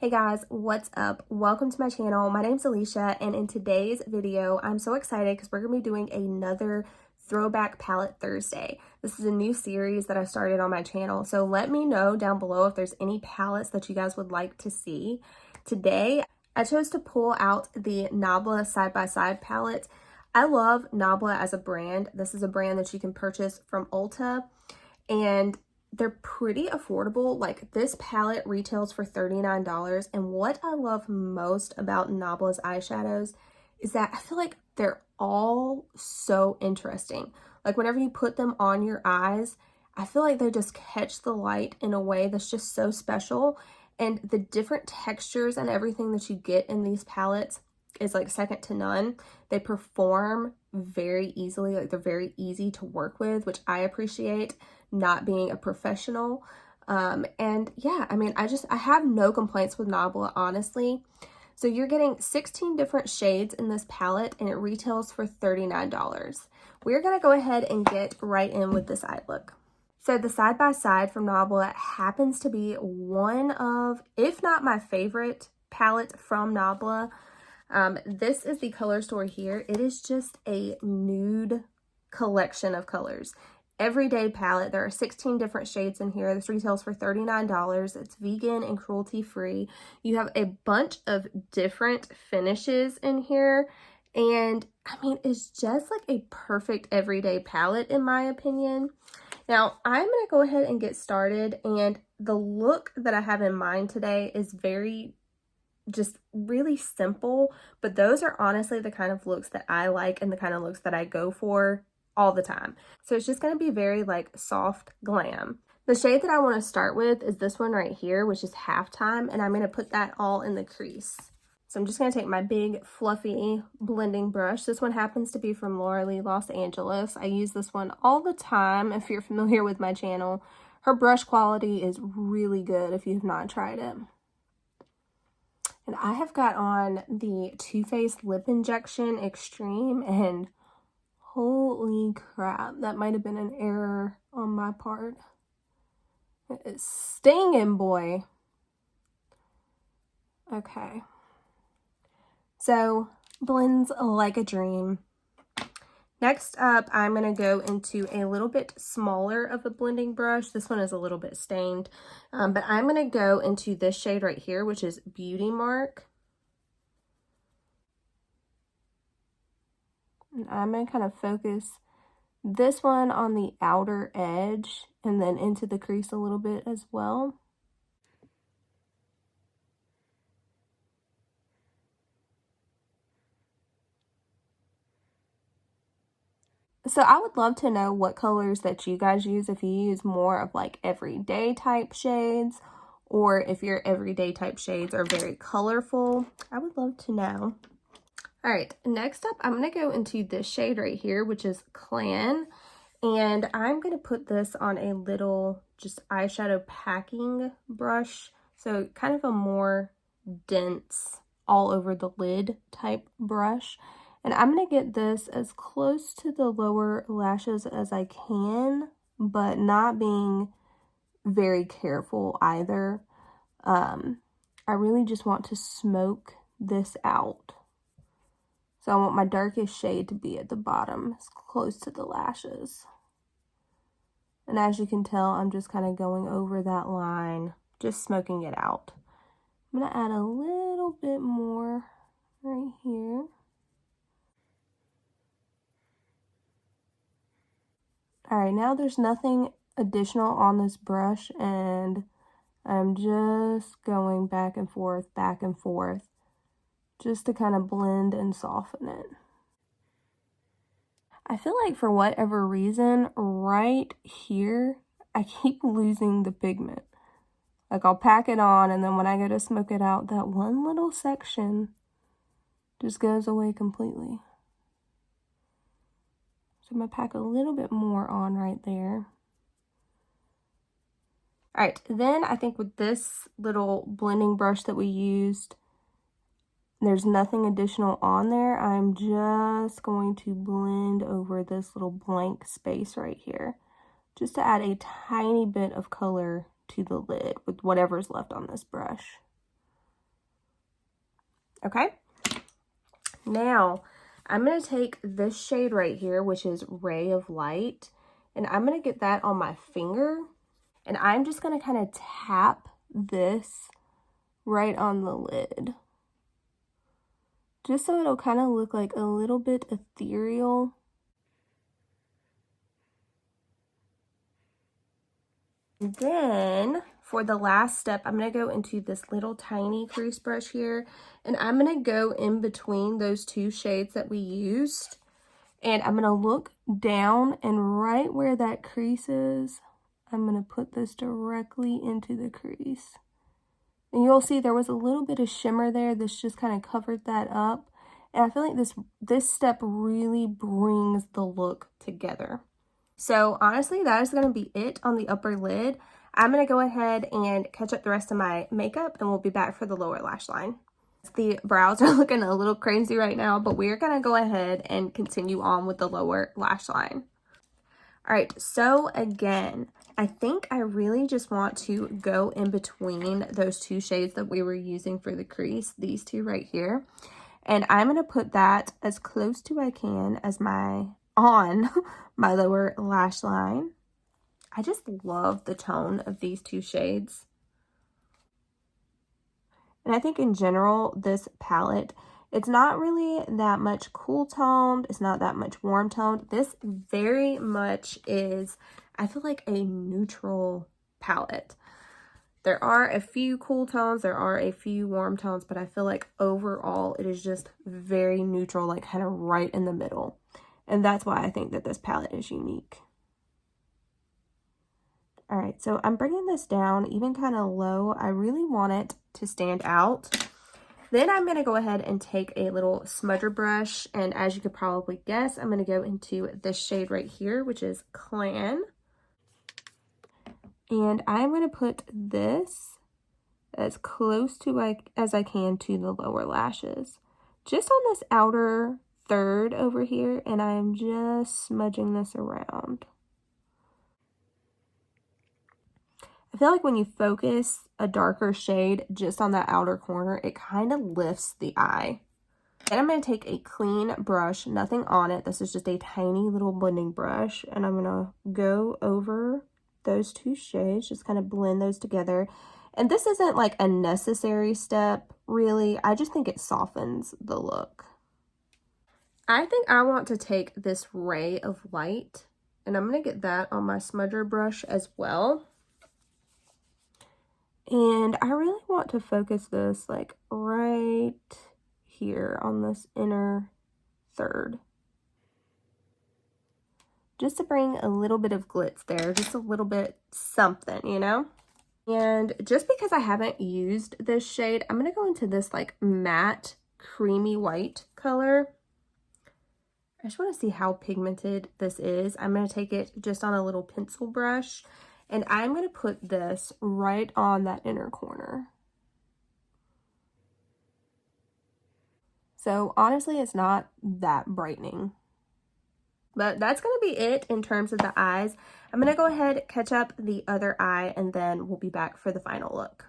Hey guys, what's up? Welcome to my channel. My name's Alicia, and in today's video, I'm so excited because we're going to be doing another Throwback Palette Thursday. This is a new series that I started on my channel, so let me know down below if there's any palettes that you guys would like to see. Today, I chose to pull out the Nabla side-by-side palette. I love Nabla as a brand. This is a brand that you can purchase from Ulta, and they're pretty affordable. Like, this palette retails for $39, and what I love most about Nabla's eyeshadows is that I feel like they're all so interesting. Like, whenever you put them on your eyes, I feel like they just catch the light in a way that's just so special, and the different textures and everything that you get in these palettes is like second to none. They perform very easily, like they're very easy to work with, which I appreciate, not being a professional. And yeah, I mean, I have no complaints with Nabla, honestly. So you're getting 16 different shades in this palette, and it retails for $39. We're gonna go ahead and get right in with this eye look. So the side-by-side from Nabla happens to be one of, if not my favorite palette from Nabla. This is the color store here. It is just a nude collection of colors. Everyday palette. There are 16 different shades in here. This retails for $39. It's vegan and cruelty free. You have a bunch of different finishes in here. And I mean, it's just like a perfect everyday palette in my opinion. Now, I'm going to go ahead and get started. And the look that I have in mind today is just really simple, but those are honestly the kind of looks that I like and the kind of looks that I go for all the time. So it's just going to be very like soft glam. The shade that I want to start with is this one right here, which is Halftime, and I'm going to put that all in the crease. So I'm just going to take my big fluffy blending brush. This one happens to be from Laura Lee Los Angeles. I use this one all the time if you're familiar with my channel. Her brush quality is really good if you have not tried it. And I have got on the Too Faced Lip Injection Extreme, and holy crap, that might have been an error on my part. It's stinging, boy. Okay. So, blends like a dream. Next up, I'm going to go into a little bit smaller of a blending brush. This one is a little bit stained, but I'm going to go into this shade right here, which is Beauty Mark. And I'm going to kind of focus this one on the outer edge and then into the crease a little bit as well. So I would love to know what colors that you guys use, if you use more of like everyday type shades, or if your everyday type shades are very colorful. I would love to know. All right, next up, I'm going to go into this shade right here, which is Clan, and I'm going to put this on a little just eyeshadow packing brush, so kind of a more dense, all over the lid type brush. And I'm going to get this as close to the lower lashes as I can, but not being very careful either. I really just want to smoke this out. So I want my darkest shade to be at the bottom, as close to the lashes. And as you can tell, I'm just kind of going over that line, just smoking it out. I'm going to add a little bit more right here. All right, now there's nothing additional on this brush, and I'm just going back and forth, just to kind of blend and soften it. I feel like for whatever reason, right here, I keep losing the pigment. Like, I'll pack it on, and then when I go to smoke it out, that one little section just goes away completely. So I'm going to pack a little bit more on right there. All right, then I think with this little blending brush that we used, there's nothing additional on there. I'm just going to blend over this little blank space right here, just to add a tiny bit of color to the lid with whatever's left on this brush. Okay. Now, I'm going to take this shade right here, which is Ray of Light, and I'm going to get that on my finger, and I'm just going to kind of tap this right on the lid, just so it'll kind of look like a little bit ethereal. Then for the last step, I'm going to go into this little tiny crease brush here, and I'm going to go in between those two shades that we used, and I'm going to look down, and right where that crease is, I'm going to put this directly into the crease. And you'll see there was a little bit of shimmer there. This just kind of covered that up. And I feel like this step really brings the look together. So honestly, that is going to be it on the upper lid. I'm going to go ahead and catch up the rest of my makeup, and we'll be back for the lower lash line. The brows are looking a little crazy right now, but we're going to go ahead and continue on with the lower lash line. All right, so again, I think I really just want to go in between those two shades that we were using for the crease, these two right here. And I'm going to put that as close to I can as on my lower lash line. I just love the tone of these two shades. And I think in general, this palette, it's not really that much cool toned. It's not that much warm toned. This very much is, I feel like, a neutral palette. There are a few cool tones, there are a few warm tones, but I feel like overall it is just very neutral, like kind of right in the middle. And that's why I think that this palette is unique. All right, so I'm bringing this down even kind of low. I really want it to stand out. Then I'm going to go ahead and take a little smudger brush, and as you could probably guess, I'm going to go into this shade right here, which is Clan. And I'm going to put this as close to as I can to the lower lashes, just on this outer third over here, and I'm just smudging this around. I feel like when you focus a darker shade just on that outer corner, it kind of lifts the eye. Then I'm going to take a clean brush, nothing on it. This is just a tiny little blending brush, and I'm going to go over those two shades, just kind of blend those together. And this isn't like a necessary step, really. I just think it softens the look. I think I want to take this Ray of Light, and I'm going to get that on my smudger brush as well. And I really want to focus this like right here on this inner third, just to bring a little bit of glitz there, just a little bit something, you know? And just because I haven't used this shade, I'm going to go into this like matte creamy white color. I just want to see how pigmented this is. I'm going to take it just on a little pencil brush, and I'm going to put this right on that inner corner. So honestly, it's not that brightening. But that's going to be it in terms of the eyes. I'm going to go ahead, catch up the other eye, and then we'll be back for the final look.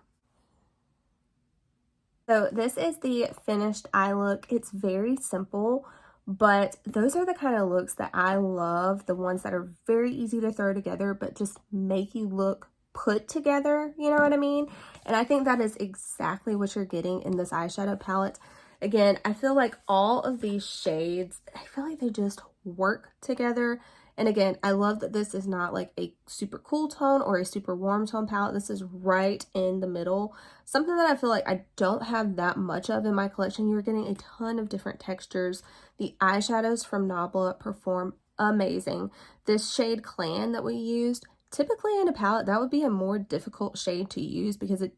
So this is the finished eye look. It's very simple, but those are the kind of looks that I love, the ones that are very easy to throw together, but just make you look put together, you know what I mean? And I think that is exactly what you're getting in this eyeshadow palette. Again, I feel like all of these shades, I feel like they just work together. And again, I love that this is not like a super cool tone or a super warm tone palette. This is right in the middle. Something that I feel like I don't have that much of in my collection. You're getting a ton of different textures. The eyeshadows from Nabla perform amazing. This shade Clan that we used, typically in a palette, that would be a more difficult shade to use because it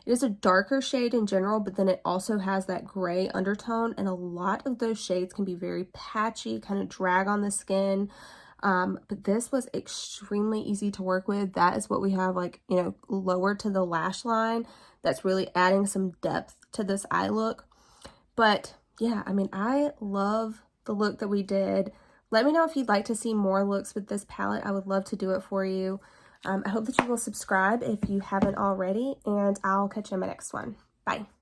is a darker shade in general, but then it also has that gray undertone, and a lot of those shades can be very patchy, kind of drag on the skin. But this was extremely easy to work with. That is what we have, like, you know, lower to the lash line. That's really adding some depth to this eye look. But yeah, I mean, I love the look that we did. Let me know if you'd like to see more looks with this palette. I would love to do it for you. I hope that you will subscribe if you haven't already, and I'll catch you in my next one. Bye.